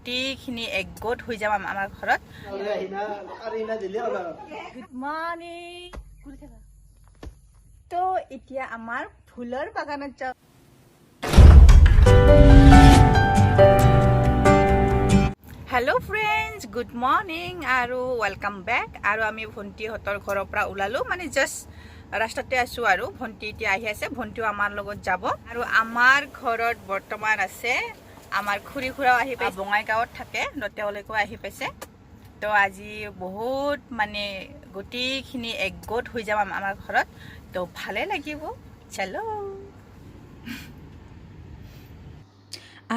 গোটেইখিনি একগোট হৈ যাম আমাৰ ঘৰত গুড মৰ্নিং তো এতিয়া আমাৰ ফুলৰ বাগানত যাওঁ হেল্ল' ফ্ৰেণ্ডছ গুড মৰ্নিং আৰু ৱেলকাম বেক আৰু আমি ভণ্টিহঁতৰ ঘৰৰ পৰা ওলালোঁ মানে জাষ্ট ৰাস্তাতে আছোঁ আৰু ভণ্টি এতিয়া আহি আছে ভণ্টিও আমাৰ লগত যাব আৰু আমাৰ ঘৰত বৰ্তমান আছে আমাৰ খুৰী খুৰাও আহি পাইছে বঙাইগাঁৱত থাকে তেওঁলোকেও আহি পাইছে তো আজি বহুত মানে গোটেইখিনি একগোট হৈ যাম আমাৰ ঘৰত তো ভালে লাগিব চলো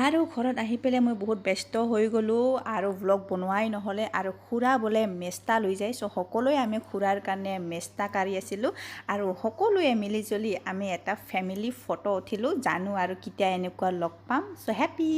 আৰু ঘৰত আহি পেলাই মই বহুত ব্যস্ত হৈ গ'লোঁ আৰু ব্লগ বনোৱাই নহ'লে আৰু খুৰা বোলে মেষ্টা লৈ যায় চ' সকলোৱে আমি খুৰাৰ কাৰণে মেষ্টা কাঢ়ি আছিলোঁ আৰু সকলোৱে মিলি জুলি আমি এটা ফেমিলি ফটো উঠিলোঁ জানো আৰু কেতিয়া এনেকুৱা লগ পাম চ' হেপী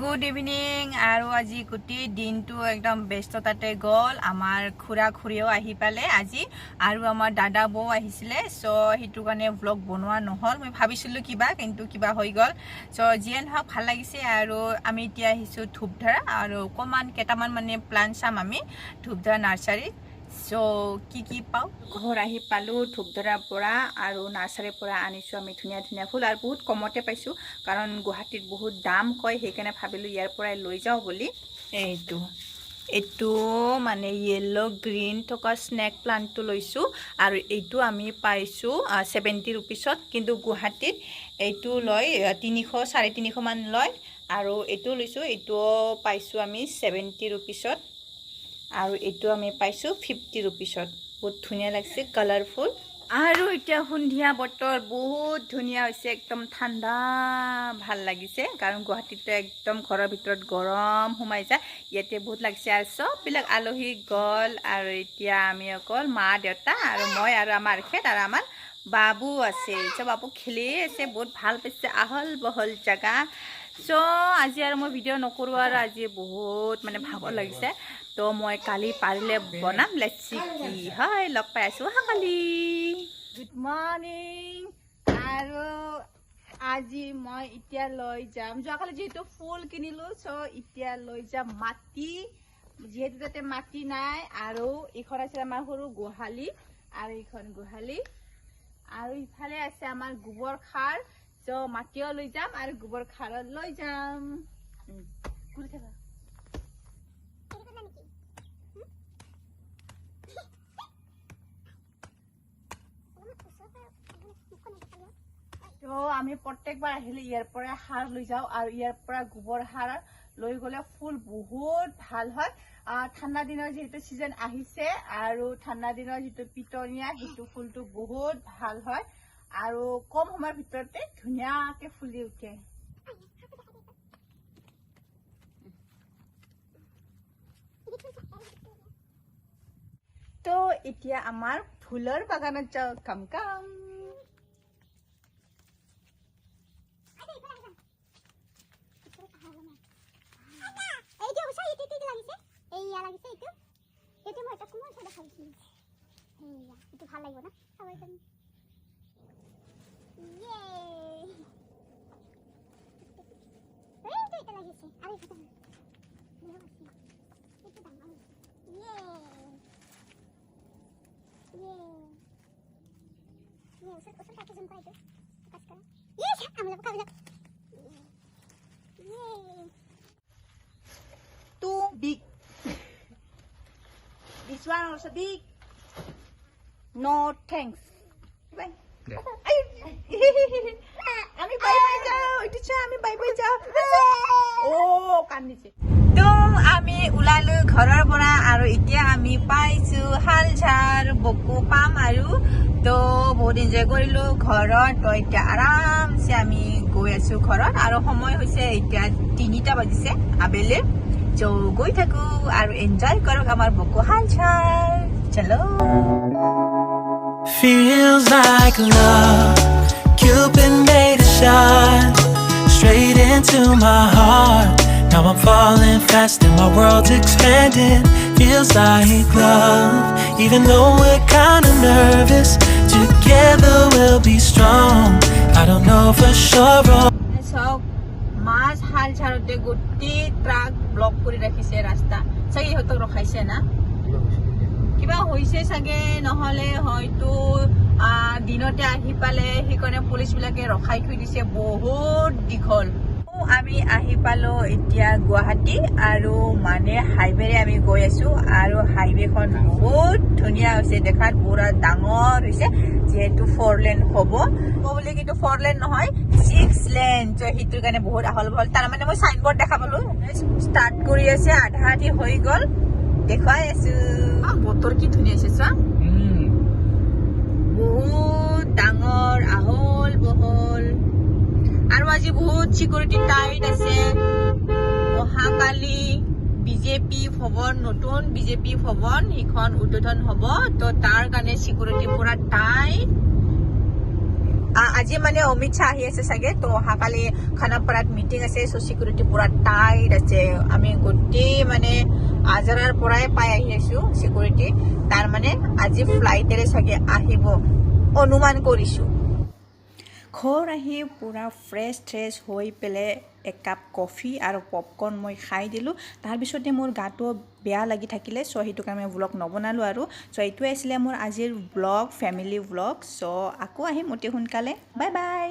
গুড ইভিনিং আৰু আজি গোটেই দিনটো একদম ব্যস্ততাতে গ'ল আমাৰ খুৰা খুৰীও আহি পালে আজি আৰু আমাৰ দাদা বৌ আহিছিলে চ' সেইটো কাৰণে ব্লগ বনোৱা নহ'ল মই ভাবিছিলোঁ কিবা কিন্তু কিবা হৈ গ'ল চ' যিয়ে নহওক ভাল লাগিছে আৰু আমি এতিয়া আহিছোঁ ধূপধাৰা আৰু অকণমান কেইটামান মানে প্লান চাম আমি ধূপধাৰা নাৰ্চাৰীত চ' কি পাওঁ ঘৰ আহি পালোঁ ধূপধাৰাৰ পৰা আৰু নাৰ্চাৰীৰ পৰা আনিছোঁ আমি ধুনীয়া ধুনীয়া ফুল আৰু বহুত কমতে পাইছোঁ কাৰণ গুৱাহাটীত বহুত দাম কয় সেইকাৰণে ভাবিলোঁ ইয়াৰ পৰাই লৈ যাওঁ বুলি এইটো মানে য়েল্ল' গ্ৰীণ থকা স্নেক প্লাণ্টটো লৈছোঁ আৰু এইটো আমি পাইছোঁ 70 ৰুপিছত কিন্তু গুৱাহাটীত এইটো লয় 300 350 মান লয় আৰু এইটো লৈছোঁ এইটোও পাইছোঁ আমি 70 ৰুপিছত আৰু এইটো আমি পাইছোঁ 50 ৰুপিছত বহুত ধুনীয়া লাগিছে কালাৰফুল আৰু এতিয়া সন্ধিয়া বতৰ বহুত ধুনীয়া হৈছে একদম ঠাণ্ডা ভাল লাগিছে কাৰণ গুৱাহাটীতো একদম ঘৰৰ ভিতৰত গৰম সোমাই যায় ইয়াতে বহুত লাগিছে আৰু চববিলাক আলহী গ'ল আৰু এতিয়া আমি অকল মা দেউতা আৰু মই আৰু আমাৰ খেত আৰু আমাৰ বাবু আছে চ' বাবু খেলি আছে বহুত ভাল পাইছে আহল বহল জেগা চ' আজি আৰু মই ভিডিঅ' নকৰোঁ আৰু আজি বহুত মানে ভাগৰ লাগিছে তো মই কালি পাৰিলে বনাম লেটছি কি হয় লগ পাই আছোঁ কালি গুড মৰ্নিং আৰু আজি মই এতিয়া লৈ যাম যোৱাকালি যিহেতু ফুল কিনিলোঁ চ' এতিয়া লৈ যাম মাটি যিহেতু তাতে মাটি নাই আৰু এইখন আছে আমাৰ সৰু গোহালি আৰু এইখন গোহালি আৰু ইফালে আছে আমাৰ গোবৰ সাৰ চ' মাটিও লৈ যাম আৰু গোবৰ সাৰত লৈ যাম তো আমি প্ৰত্যেকবাৰ আহিলে ইয়াৰ পৰা সাৰ লৈ যাওঁ আৰু ইয়াৰ পৰা গোবৰ সাৰ লৈ গ'লে ফুল বহুত ভাল হয় ঠাণ্ডা দিনৰ যিহেতু ছিজন আহিছে আৰু ঠাণ্ডা দিনৰ যিটো পিটনীয়া সেইটো ফুলটো বহুত ভাল হয় আৰু কম সময়ৰ ভিতৰতে ধুনীয়াকে ফুলি উঠে তো এতিয়া আমাৰ ফুলৰ বাগানত যাওঁ কাম ভাল লাগিব না খাবার জন্য এটা লাগিছে আরে এটা too big this one also big no thanks bye আমি বাই বাই যাও এটা চা আমি বাই বাই যাও ও কান্দিছে তো আমি ওলালো ঘৰৰ পৰা আৰু এতিয়া আমি পাইছো হালঝাৰ বকু পাম আৰু তো বহুত এনজয় কৰিলো ঘৰত তো এতিয়া আৰামছে আমি গৈ আছো ঘৰত আৰু সময় হৈছে এতিয়া 3টা বাজিছে আবেলি তো গৈ থাকো আৰু এনজয় কৰক আমাৰ বকু হালঝাৰ চলো Feels like love, Cupid made a shot straight into my heart. Now I'm falling fast and my world's expanding. Feels like love, even though we're kinda nervous. Together know for sure. Oh, চাওক মাছ হাল ঝাড়তে গোটেই truck block কৰি ৰাখিছে ৰাস্তা চাগে ইহঁতক ৰখাইছে না কিবা হৈছে চাগে নহ'লে হয়তো দিনতে আহি পালে সেইকাৰণে পুলিচবিলাকে ৰখাই থৈ দিছে বহুত দীঘল আমি আহি পালো এতিয়া গুৱাহাটী আৰু মানে হাইৱেৰে আমি গৈ আছো আৰু হাইৱেখন বহুত ধুনীয়া হৈছে দেখাত পুৰা ডাঙৰ হৈছে যেহেতু 4 লেন হ'ব বুলি কিন্তু 4 লেন নহয় 6 লেন তো সেইটোৰ কাৰণে বহুত আহল বহল তাৰ মানে মই সাইনবোৰ্ড দেখা পালো ষ্টাৰ্ট কৰি আছে আধা আধি হৈ গ'ল দেখুৱাই আছো বতৰ কি ধুনীয়া আছে চোৱা বহুত ডাঙৰ আহল বহল আৰু আজি বহুত সিকিউৰিটি টাইট আছে অহাকালি বিজেপি ভৱন নতুন বিজেপি ভৱন সেইখন উদ্বোধন হ'ব তো তাৰ কাৰণে সিকিউৰিটি পুৰা টাইট আজি মানে অমিত শ্বাহ আহি আছে চাগে তো অহাকালি খানাপাৰাত মিটিং আছে চ' সিকিউৰিটি পুৰা টাইট আছে আমি গোটেই মানে আজাৰাৰ পৰাই পাই আহি আছো সিকিউৰিটি তাৰ মানে আজি ফ্লাইটেৰে চাগে আহিব অনুমান কৰিছো ঘৰ আহি পুৰা ফ্ৰেছ হৈ পেলাই একাপ কফি আৰু পপকৰ্ণ মই খাই দিলোঁ তাৰপিছতে মোৰ গাটো বেয়া লাগি থাকিলে চ' সেইটো কাৰণে মই ব্লগ নবনালোঁ আৰু চ' এইটোৱে আছিলে মোৰ আজিৰ ব্লগ ফেমিলি ব্লগ চ' আকৌ আহিম অতি সোনকালে বাই বাই